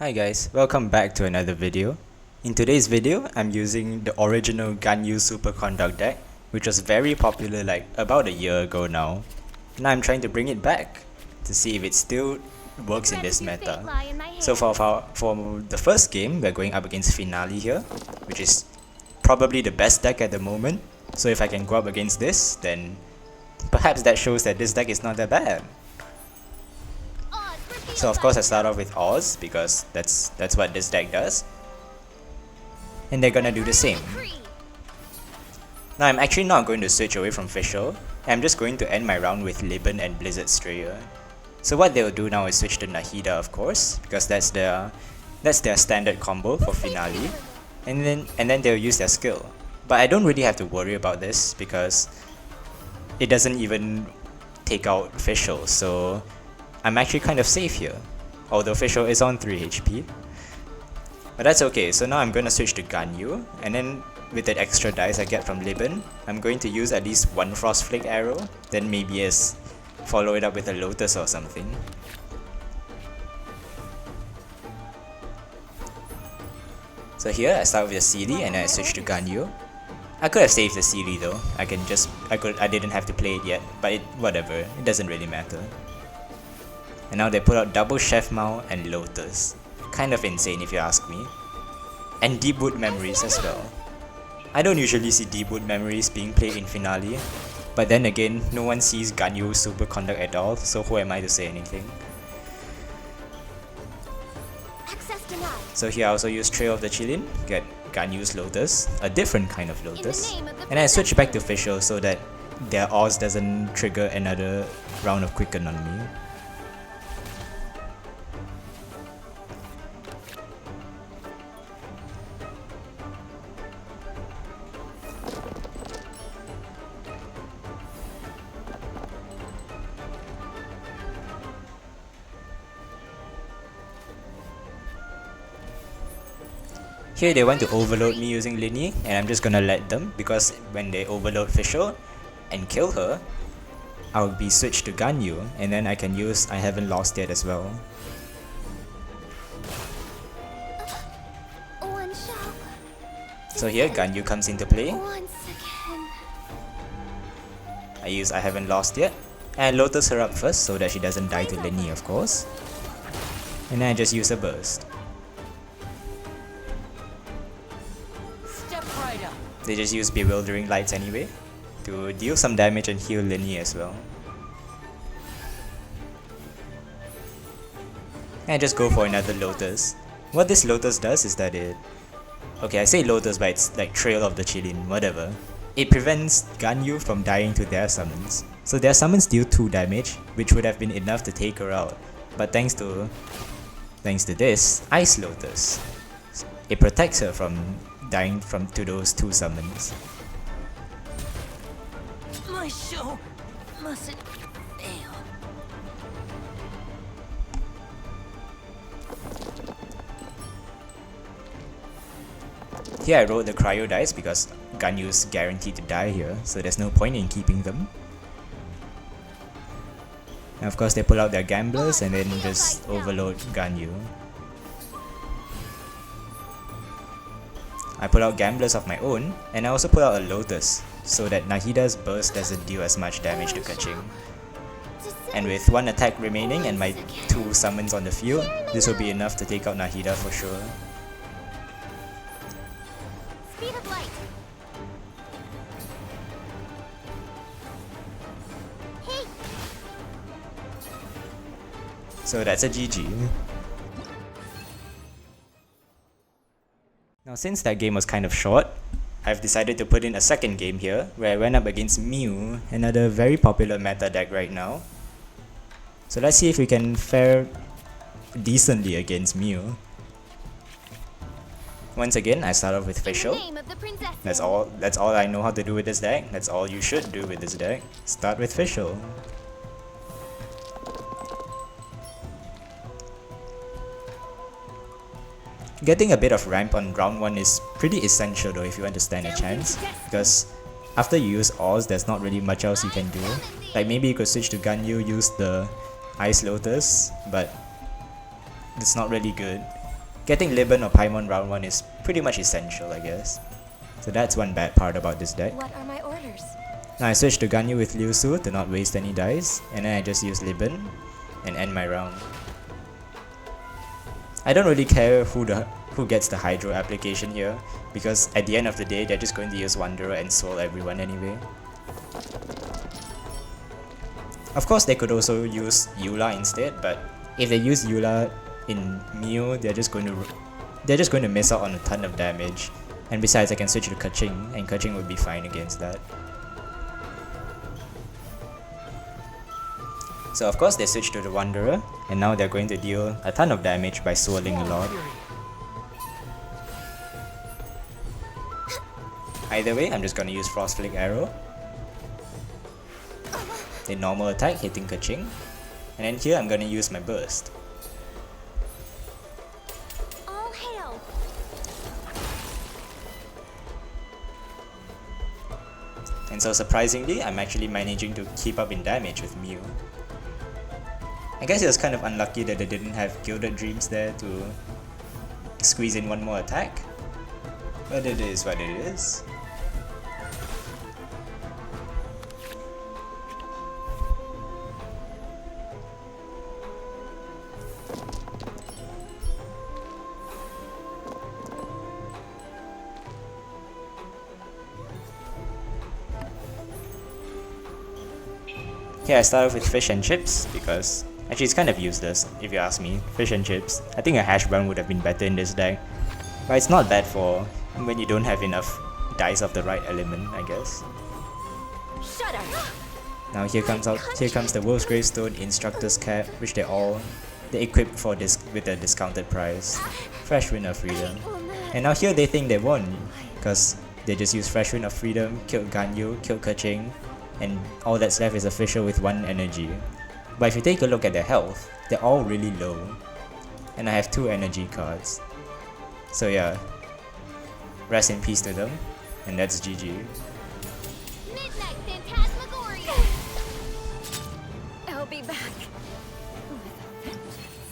Hi guys, welcome back to another video. In today's video, I'm using the original Ganyu Superconduct deck, which was very popular like about a year ago now. Now I'm trying to bring it back to see if it still works in this meta. So for the first game, we're going up against Finale here, which is probably the best deck at the moment. So if I can go up against this, then perhaps that shows that this deck is not that bad. So of course I start off with Oz because that's what this deck does. And they're gonna do the same. Now I'm actually not going to switch away from Fischl. I'm just going to end my round with Libban and Blizzard Strayer. So what they'll do now is switch to Nahida, of course, because that's their standard combo for Finale. And then they'll use their skill. But I don't really have to worry about this because it doesn't even take out Fischl, so I'm actually kind of safe here, although Fischl is on 3 HP. But that's okay, so now I'm gonna switch to Ganyu, and then with that extra dice I get from Libban, I'm going to use at least one Frost Flake arrow, then maybe follow it up with a Lotus or something. So here I start with a Sealy and then I switch to Ganyu. I could have saved the Sealy though, I didn't have to play it yet, but whatever, it doesn't really matter. And now they put out double Chef Mao and Lotus. Kind of insane if you ask me. And Deep Wood Memories as well. I don't usually see Deep Wood Memories being played in Finale, but then again, no one sees Ganyu Superconduct at all, so who am I to say anything? So here I also use Trail of the Chilin, get Ganyu's Lotus, a different kind of Lotus. And I switch back to Fischl so that their Oz doesn't trigger another round of Quicken on me. Here they want to overload me using Linny, and I'm just gonna let them because when they overload Fischl and kill her, I'll be switched to Ganyu, and then I can use I Haven't Lost Yet as well. So here Ganyu comes into play. I use I Haven't Lost Yet, and Lotus her up first so that she doesn't die to Linny, of course. And then I just use a burst. They just use Bewildering Lights anyway, to deal some damage and heal Linny as well. And just go for another Lotus. What this Lotus does is that okay, I say Lotus but it's like Trail of the Chilin, whatever. It prevents Ganyu from dying to their summons. So their summons deal 2 damage, which would have been enough to take her out. But thanks to this Ice Lotus, it protects her from dying to those 2 summons. My show mustn't fail. Here I rolled the Cryo dice because Ganyu's guaranteed to die here, so there's no point in keeping them. And of course they pull out their Gamblers and then just overload Ganyu. I pull out Gamblers of my own, and I also pull out a Lotus, so that Nahida's burst doesn't deal as much damage to Kaching. And with 1 attack remaining and my 2 summons on the field, this will be enough to take out Nahida for sure. So that's a GG. Now since that game was kind of short, I've decided to put in a second game here, where I went up against Mew, another very popular meta deck right now. So let's see if we can fare decently against Mew. Once again, I start off with Fischl. That's all I know how to do with this deck. That's all you should do with this deck. Start with Fischl. Getting a bit of ramp on round 1 is pretty essential though if you want to stand a chance, because after you use Oz, there's not really much else you can do. Like maybe you could switch to Ganyu, use the Ice Lotus, but it's not really good. Getting Liban or Paimon round 1 is pretty much essential, I guess. So that's one bad part about this deck. What are my orders? Now I switch to Ganyu with Liu Su to not waste any dice, and then I just use Liban and end my round. I don't really care who gets the Hydro application here, because at the end of the day they're just going to use Wanderer and Soul everyone anyway. Of course they could also use Eula instead, but if they use Eula in Mew, they're just going to miss out on a ton of damage. And besides, I can switch to Kaching, and Kaching would be fine against that. So of course they switch to the Wanderer, and now they're going to deal a ton of damage by swirling a lot. Either way, I'm just gonna use Frost Flick Arrow. A normal attack hitting Kaching, and then here I'm gonna use my burst. All hail. And so surprisingly, I'm actually managing to keep up in damage with Mew. I guess it was kind of unlucky that they didn't have Gilded Dreams there to squeeze in one more attack, but it is what it is. Here I start off with fish and chips because actually it's kind of useless if you ask me. Fish and chips. I think a hash brown would have been better in this deck, but it's not bad for when you don't have enough dice of the right element, I guess. Shut up. Now here comes the Wolf's Gravestone, Instructor's Cap, which they equip for this with a discounted price. Fresh Wind of Freedom. And now here they think they won because they just use Fresh Wind of Freedom, killed Ganyu, killed Kaching, and all that's left is a Fisher with 1 energy. But if you take a look at their health, they're all really low. And I have 2 energy cards. So yeah, rest in peace to them, and that's GG. Midnight Phantasmagoria. I'll be back. With a vengeance.